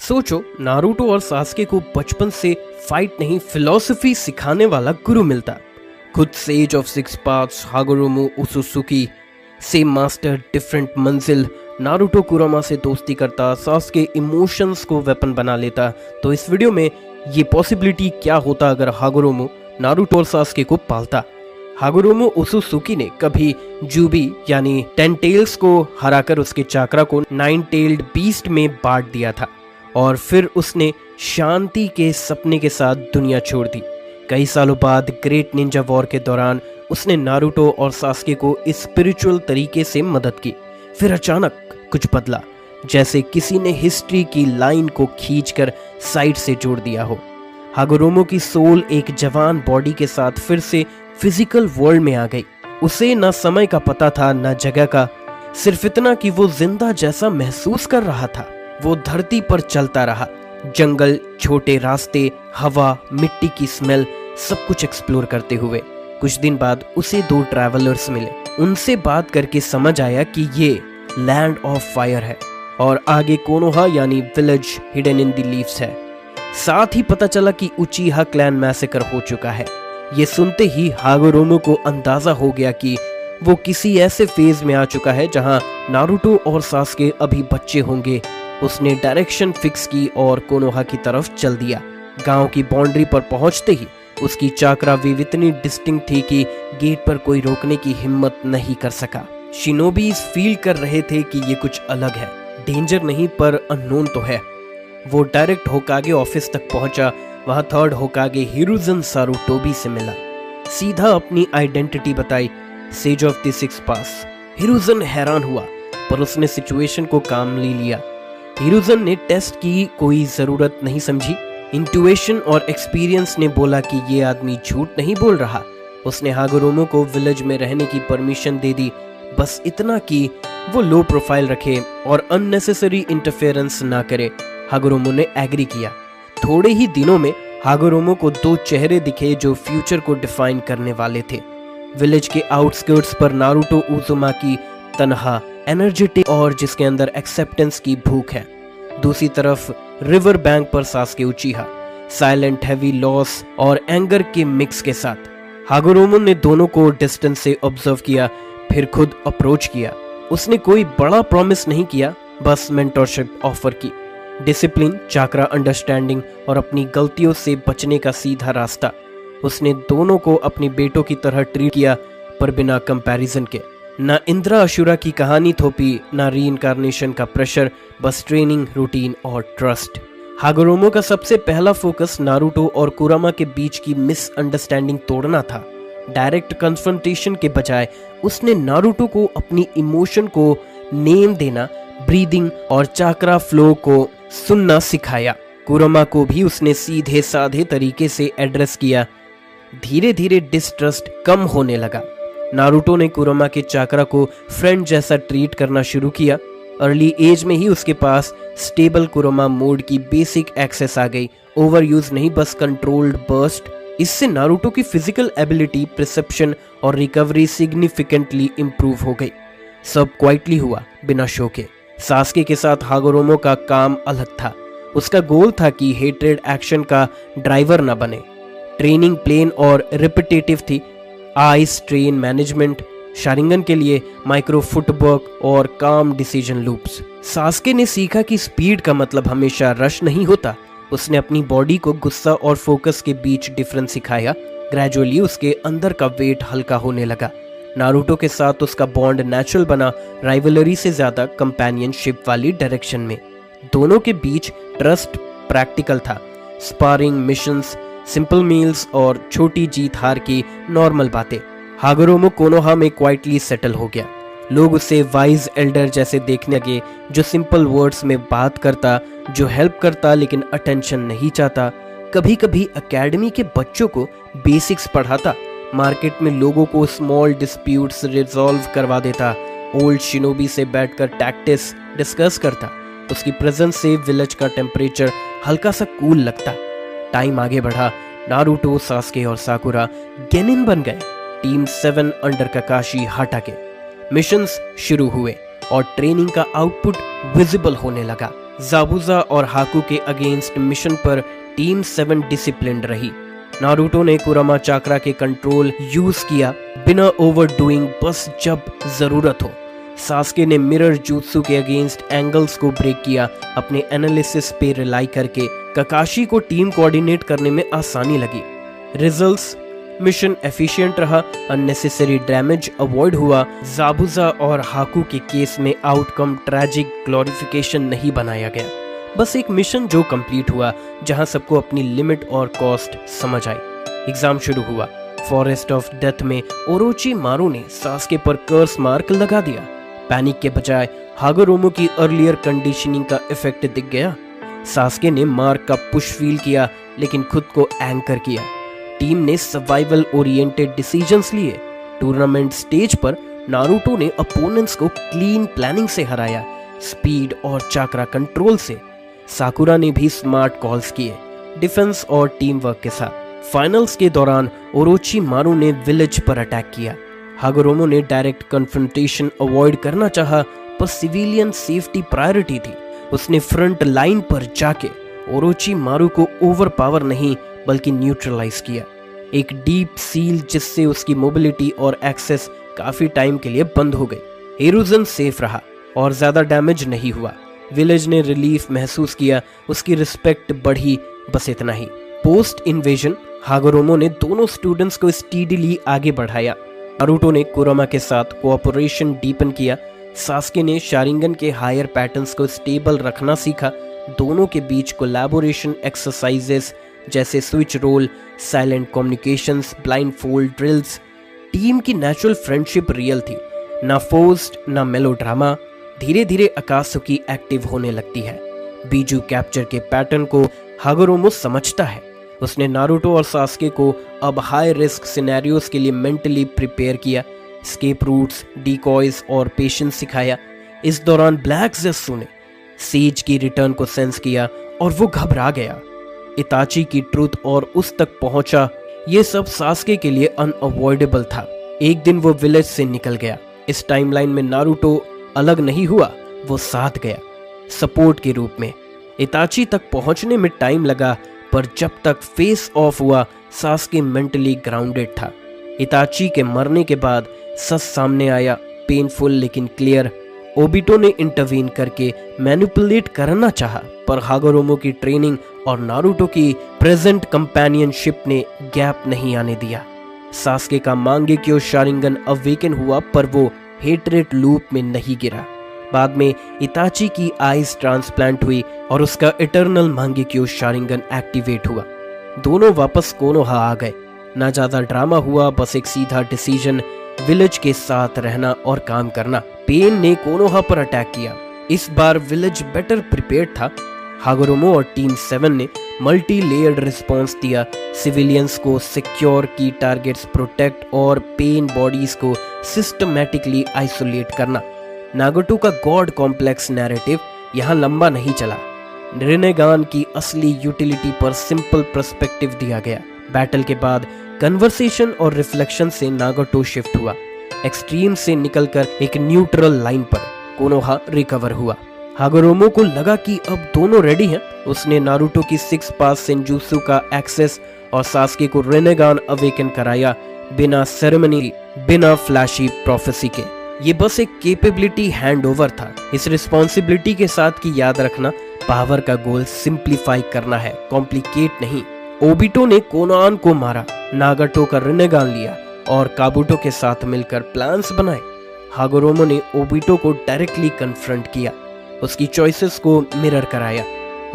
सोचो, नारुतो और सास्के को बचपन से फाइट नहीं फिलॉसफी सिखाने वाला गुरु मिलता। खुद sage of six paths Hagoromo Otsuki, same master different मंजिल। नारुतो कुरामा से दोस्ती करता, सास्के इमोशंस को वेपन बना लेता। तो इस वीडियो में ये पॉसिबिलिटी क्या होता अगर हागोरोमो नारुतो और सास्के को पालता। हागोरोमो ओत्सुकी ने कभी जुबी यानी 10 टेल्स को हराकर उसके चाक्रा को 9 टेल्ड बीस्ट में बांट दिया था और फिर उसने शांति के सपने के साथ दुनिया छोड़ दी। कई सालों बाद ग्रेट निंजा वॉर के दौरान उसने नारुतो और सास्के को स्पिरिचुअल तरीके से मदद की। फिर अचानक कुछ बदला, जैसे किसी ने हिस्ट्री की लाइन को खींचकर साइड से जोड़ दिया हो। हागोरोमो की सोल एक जवान बॉडी के साथ फिर से फिजिकल वर्ल्ड में आ गई। उसे न समय का पता था न जगह का, सिर्फ इतना कि वो जिंदा जैसा महसूस कर रहा था। वो धरती पर चलता रहा, जंगल, छोटे रास्ते, हवा, मिट्टी की स्मेल, सब कुछ एक्सप्लोर करते हुए। कुछ दिन बाद उसे 2 ट्रैवलर्स मिले। उनसे बात करके समझ आया कि ये लैंड ऑफ फायर है और आगे कोनोहा यानी village hidden in the leaves है। साथ ही पता चला कि उचिहा क्लैन मैसेकर हो चुका है। ये सुनते ही हागोरोमो को अंदाजा हो गया कि वो किसी ऐसे फेज में आ चुका है जहां नारुतो और सास्के अभी बच्चे होंगे। उसने डायरेक्शन फिक्स की और कोनोहा की तरफ चल दिया। गांव की बाउंड्री पर पहुंचते ही उसकी चाक्रा वेव इतनी डिस्टिंक्ट थी कि गेट पर कोई रोकने की हिम्मत नहीं कर सका। शिनोबीज फील कर रहे थे कि ये कुछ अलग है, डेंजर नहीं पर अननोन तो है। वो डायरेक्ट होकागे ऑफिस तक पहुंचा। वहां 3rd होकागे हिरुज़न सारुटोबी से मिला। सीधा अपनी आइडेंटिटी बताई, सेज ऑफ द सिक्स पास। हिरुज़न हैरान हुआ पर उसने सिचुएशन को कामली लिया। हिरुज़न ने टेस्ट की कोई जरूरत नहीं समझी। इंट्यूएशन और एक्सपीरियंस ने बोला कि ये आदमी झूठ नहीं बोल रहा। उसने हागोरोमो को विलेज में रहने की परमिशन दे दी, बस इतना कि वो लो प्रोफाइल रखे और अननेसेसरी इंटरफेरेंस ना करे। हागोरोमो ने एग्री किया। थोड़े ही दिनों में हागोरोमो को 2 चेहरे दिखे जो फ्यूचर को डिफाइन करने वाले थे। विलेज के आउटस्कर्ट्स पर नारुतो उज़ुमाकी, तन्हा, एनर्जेटिक और जिसके अंदर एक्सेप्टेंस की भूख है। दूसरी तरफ रिवर बैंक पर सास्के उचिहा, साइलेंट, हैवी लॉस और एंगर के मिक्स के साथ। हागोरोमो ने दोनों को डिस्टेंस से ऑब्जर्व किया, फिर खुद अप्रोच किया। उसने कोई बड़ा प्रॉमिस नहीं किया, बस मेंटरशिप ऑफर की। डिसिप्लिन, चाक्रा अंडरस्टैंडिंग और अपनी गलतियों से बचने का सीधा रास्ता। उसने दोनों को अपनी बेटों की तरह ट्रीट किया, पर बिना कंपैरिजन के। ना इंद्रा अशुरा की कहानी थोपी, ना रीइंकार्नेशन का प्रेशर, बस ट्रेनिंग, रूटीन और ट्रस्ट। हागोरोमो का सबसे पहला फोकस नारुतो और कुरामा के बीच की मिसअंडरस्टैंडिंग तोड़ना था। डायरेक्ट कन्फ्रंटेशन के बजाय उसने नारुतो को अपनी इमोशन को नेम देना, ब्रीदिंग और चाक्रा फ्लो को सुनना सिखाया। कुरामा को भी उसने सीधे साधे तरीके से एड्रेस किया। धीरे धीरे डिस्ट्रस्ट कम होने लगा। नारुतो ने कुरामा के चाक्रा को फ्रेंड जैसा ट्रीट करना शुरू किया। अर्ली एज में ही उसके पास स्टेबल कुरामा मोड की बेसिक एक्सेस आ गई। ओवर यूज नहीं, बस कंट्रोल्ड बर्स्ट। इससे नारुतो की फिजिकल एबिलिटी, परसेप्शन और रिकवरी सिग्निफिकेंटली इंप्रूव हो गई। सब क्वाइटली हुआ, बिना शो के। सास्के के साथ हागोरोमो का काम अलग था। उसका गोल था कि हेट्रेड एक्शन का ड्राइवर न बने। ट्रेनिंग प्लेन और रिपीटेटिव थी। आइस ट्रेन मैनेजमेंट, शारिंगन के लिए माइक्रो फुटवर्क और काम डिसीजन लूप्स। सास्के ने सीखा कि स्पीड का मतलब हमेशा रश नहीं होता। उसने अपनी बॉडी को गुस्सा और फोकस के बीच डिफरेंस सिखाया। ग्रेजुअली उसके अंदर का वेट हल्का होने लगा। नारुतो के साथ उसका बॉन्ड नेचुरल बना, राइवलरी से ज्यादा कंपेनियनशिप वाली डायरेक्शन में। दोनों के बीच ट्रस्ट प्रैक्टिकल था। स्पारिंग, मिशंस, सिंपल मील्स और छोटी जीत हार की नॉर्मल बातें। हागोरोमो कोनोहा में क्वाइटली सेटल हो गया। लोग उसे वाइज एल्डर जैसे देखने लगे, जो सिंपल वर्ड्स में बात करता, जो हेल्प करता लेकिन अटेंशन नहीं चाहता। कभी कभी एकेडमी के बच्चों को बेसिक्स पढ़ाता, मार्केट में लोगों को स्मॉल डिस्प्यूट्स रिजॉल्व करवा देता, ओल्ड शिनोबी से बैठकर टैक्टिक्स डिस्कस करता। उसकी प्रेजेंस से विलेज का टेम्परेचर हल्का सा कूल लगता। टाइम आगे बढ़ा। नारुतो, सास्के और साकुरा गेनिन बन गए। Team 7 under Kakashi Hatake. Missions शुरू हुए और ट्रेनिंग का आउटपुट विजिबल होने लगा। ज़ाबुज़ा और हाकू के अगेंस्ट मिशन पर टीम 7 डिसिप्लिन्ड रही। नारुतो ने कुरामा चाक्रा के कंट्रोल यूज किया बिना ओवरडूइंग, बस जब जरूरत हो। सास्के ने मिरर jutsu के अगेंस्ट एंगल्स को ब्रेक किया, अपने एनालिसिस पे रिलाई करके। ककाशी को टीम कोऑर्डिनेट करने में आसानी लगी। रिजल्ट्स, मिशन एफिशिएंट रहा, अननेसेसरी डैमेज अवॉइड हुआ। ज़ाबुज़ा और हाकू के केस में आउटकम ट्रैजिक ग्लोरिफिकेशन नहीं बनाया गया, बस एक मिशन जो कंप्लीट हुआ, जहां सबको अपनी लिमिट और कॉस्ट समझ आई। एग्जाम शुरू हुआ। फॉरेस्ट ऑफ डेथ में ओरोची मारू ने सास्के पर कर्स मार्क लगा दिया। पैनिक के बजाय हागोरोमो की अर्लियर कंडीशनिंग का इफेक्ट दिख गया। सास्के ने मार्क का पुश फील किया, लेकिन खुद को एंकर किया। टीम ने सर्वाइवल ओरिएंटेड डिसीजंस लिए। टूर्नामेंट स्टेज पर नारुतो ने अपोनेंट्स को क्लीन प्लानिंग से हराया, स्पीड और चाक्रा कंट्रोल से। साकुरा ने भी स्मार्ट कॉल्स किए, डिफेंस और टीम वर्क के साथ। फाइनल्स के दौरान ओरोची मारू ने विलेज पर अटैक किया। हागोरोमो ने डायरेक्ट कन्फ्रंटेशन अवॉइड करना चाहा, पर सिविलियन सेफ्टी प्रायोरिटी थी। उसने फ्रंट लाइन पर जाके ओरोची मारू को ओवर पावर नहीं बल्कि न्यूट्रलाइज किया, एक डीप सील जिससे उसकी मोबिलिटी और एक्सेस काफी टाइम के लिए बंद हो गई। हिरुजन सेफ रहा और ज्यादा डैमेज नहीं हुआ। विलेज ने रिलीफ महसूस किया, उसकी रिस्पेक्ट बढ़ी, बस इतना ही। पोस्ट इन्वेजन हागोरोमो ने दोनों स्टूडेंट्स को स्टीडीली आगे बढ़ाया। नारुतो ने कुरामा के साथ कोऑपरेशन डीपन किया। सास्के ने शारिंगन के हायर पैटर्न्स को स्टेबल रखना सीखा। दोनों के बीच कोलैबोरेशन एक्सरसाइजेस जैसे switch role, silent communications, blindfold drills. Team की नेचुरल फ्रेंडशिप रियल थी, ना फोर्स्ड ना मेलोड्रामा। धीरे धीरे अकात्सुकी एक्टिव होने लगती है। बीजू कैप्चर के पैटर्न को हागोरोमो समझता है। उसने नारुतो और सास्के को अब हाई रिस्क सिनेरियोस के लिए मेंटली प्रिपेयर किया, एस्केप रूट्स, डिकॉयज और पेशेंस सिखाया। इस दौरान ब्लैक ज़ेत्सु ने सेज की रिटर्न को सेंस किया और वो घबरा गया। इताची की ट्रूथ और उस तक पहुंचा, ये सब सास्के के लिए अनअवॉइडेबल था। एक दिन वो विलेज से निकल गया। इस टाइमलाइन में नारुतो अलग नहीं हुआ, वो साथ गया सपोर्ट के रूप में। इताची तक पहुंचने में टाइम लगा, पर जब तक फेस ऑफ हुआ सास्के मेंटली ग्राउंडेड था। इताची के मरने के बाद सच सामने आया, पेनफुल लेकिन क्लियर। ओबिटो ने इंटरवीन करके मैनिपुलेट करना चाहा, पर हागोरोमो की ट्रेनिंग और नारुतो की प्रेजेंट कंपेनियनशिप ने गैप नहीं आने दिया। सास्के का मांगेक्यो शारिंगन अवेकन हुआ, पर वो हेटरेट लूप में नहीं गिरा। बाद में इताची की आईज ट्रांसप्लांट हुई और उसका इटर्नल मांगेक्यो शारिंगन एक्टिवेट हुआ। दोनों वापस कोनोहा आ गए। ना ज्यादा ड्रामा हुआ, बस एक सीधा डिसीजन, विलेज के साथ रहना और काम करना। पेन ने कोनोहा पर अटैक किया। इस बार विलेज बेटर प्रिपेयर्ड था। हागोरोमो और टीम 7 ने मल्टी लेयर्ड रिस्पॉन्स दिया। सिविलियंस को सिक्योर की टारगेट्स प्रोटेक्ट और पेन बॉडीज को सिस्टमैटिकली आइसोलेट करना। नागोटो का गॉड कॉम्प्लेक्स नैरेटिव यहाँ लंबा नहीं चला। रिनेगान की असली यूटिलिटी पर सिंपल पर्सपेक्टिव दिया गया। बैटल के बाद कन्वर्सेशन और रिफ्लेक्शन से नागोटो शिफ्ट हुआ। एक्सट्रीम से निकलकर एक न्यूट्रल लाइन पर कोनोहा रिकवर हुआ। हागोरोमो को लगा कि अब दोनों रेडी हैं। उसने नारुतो की 6 पास सेंजुत्सु का एक्सेस और सास्के को रेनेगान अवेकन कराया, बिना सेरेमनी, बिना फ्लैशी प्रोफेसी के। ये बस एक कैपेबिलिटी हैंडओवर था। इस रिस्पॉन्सिबिलिटी के साथ की याद रखना, पावर का गोल सिंप्लीफाई करना है, कॉम्प्लिकेट नहीं। ओबिटो ने कोनान को मारा, नागाटो का रेनेगान लिया और काबुटो के साथ मिलकर प्लान्स बनाए। हागोरोमो ने ओबिटो को डायरेक्टली कन्फ्रंट किया, उसकी चॉइसेस को मिरर कराया।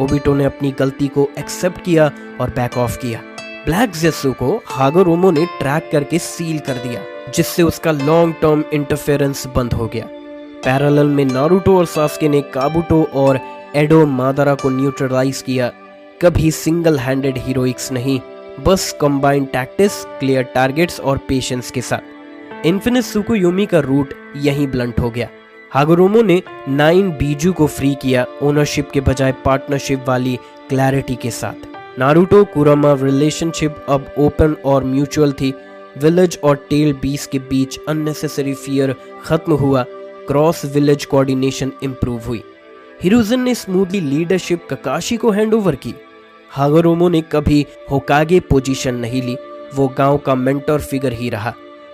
ओबिटो ने अपनी गलती को एक्सेप्ट किया और बैक ऑफ किया। ब्लैक ज़ेत्सु को हागोरोमो ने ट्रैक करके सील कर दिया, जिससे उसका लॉन्ग टर्म इंटरफेरेंस बंद हो गया। पैरेलल में नारुतो और सास्के ने काबुटो और एडो मादारा को न्यूट्रलाइज किया। कभी सिंगल हैंडेड हीरोइक्स नहीं, बस कंबाइंड टैक्टिक्स, क्लियर टारगेट्स और पेशेंस के साथ। इन्फिनिट सुकुयोमी का रूट यहीं ब्लंट हो गया। हागोरोमो ने 9 बीजू को फ्री किया, ओनरशिप के बजाय पार्टनरशिप वाली क्लैरिटी के साथ। नारुतो कुरामा रिलेशनशिप अब ओपन और म्यूचुअल थी। विलेज और टेल बीस के बीच अननेसेसरी फियर खत्म हुआ। क्रॉस विलेज कोऑर्डिनेशन इंप्रूव हुई। हिरुzen ने स्मूथली लीडरशिप ककाशी को हैंडओवर की। हागोरोमो ने कभी होकागे पोजीशन नहीं ली, वो गांव का मेंटर फिगर ही रहा।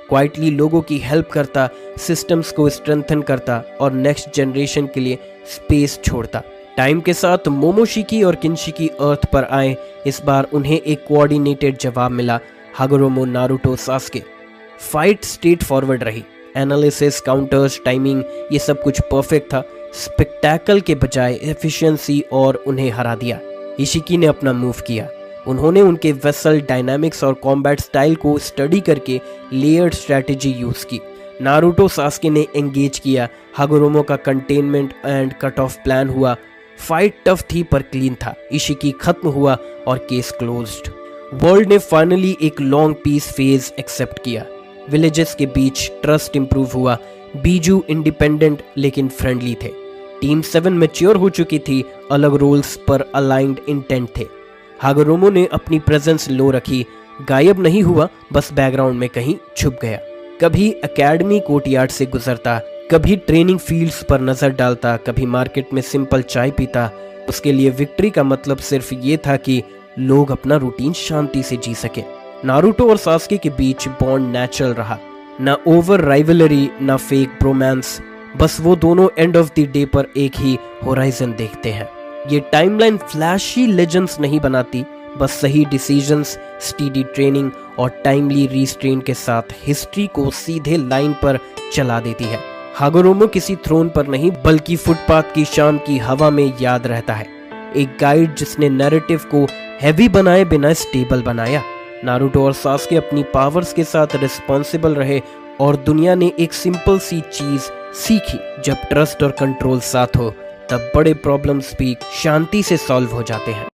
क्वाइटली लोगों की हेल्प करता, सिस्टम्स को स्ट्रेंथन करता और नेक्स्ट जनरेशन के लिए स्पेस छोड़ता। टाइम के साथ मोमोशिकी और किनशिकी अर्थ पर आए। इस बार उन्हें एक कोऑर्डिनेटेड जवाब मिला, Hagoromo Naruto Sasuke. Fight straightforward रही, एनालिसिस, काउंटर्स, टाइमिंग, ये सब कुछ परफेक्ट था। स्पेक्टेकल के बजाय एफिशिएंसी और उन्हें हरा दिया। इशिकी ने अपना मूव किया। उन्होंने उनके वेसल डायनामिक्स और कॉम्बैट स्टाइल को स्टडी करके लेयर्ड स्ट्रैटेजी यूज की। नारुतो सास्के ने एंगेज किया। हागोरोमो का containment and cut off plan हुआ। फाइट टफ थी पर क्लीन था। इशिकी खत्म हुआ और केस क्लोज्ड। वर्ल्ड ने फाइनली एक लॉन्ग पीस फेज एक्सेप्ट किया। विलेजेस के बीच ट्रस्ट इंप्रूव हुआ। बीजू इंडिपेंडेंट लेकिन फ्रेंडली थे। टीम 7 मैच्योर हो चुकी थी, अलग रोल्स पर अलाइंड इंटेंट थे। हागोरोमो ने अपनी प्रेजेंस लो रखी, गायब नहीं हुआ, बस बैकग्राउंड में कहीं छुप गया। कभी एकेडमी कोर्टयार्ड से गुजरता, कभी ट्रेनिंग फील्ड्स पर नजर डालता, कभी मार्केट में सिंपल चाय पीता। उसके लिए विक्ट्री का मतलब सिर्फ ये था कि लोग अपना रूटीन शांति से जी सके। नारुतो और सास्के के बीच बॉन्ड नेचुरल रहा, ना ओवर राइवलरी ना फेक ब्रोमांस, बस वो दोनों एंड ऑफ द डे पर एक ही होराइजन देखते हैं। ये टाइमलाइन फ्लैशी लेजेंड्स नहीं बनाती, बस सही डिसीजंस, स्टीडी ट्रेनिंग और टाइमली रीस्ट्रेन के साथ हिस्ट्री को सीधे लाइन पर चला देती है। हागोरोमो किसी थ्रोन पर नहीं, बल्कि फुटपाथ की शाम की हवा में याद रहता है। एक गाइड जिसने नैरेटिव को हैवी बनाए बिना स्टेबल बनाया। नारुतो और सास्के अपनी पावर्स के साथ रिस्पॉन्सिबल रहे और दुनिया ने एक सिंपल सी चीज सीखी, जब ट्रस्ट और कंट्रोल साथ हो तब बड़े प्रॉब्लम्स भी शांति से सॉल्व हो जाते हैं।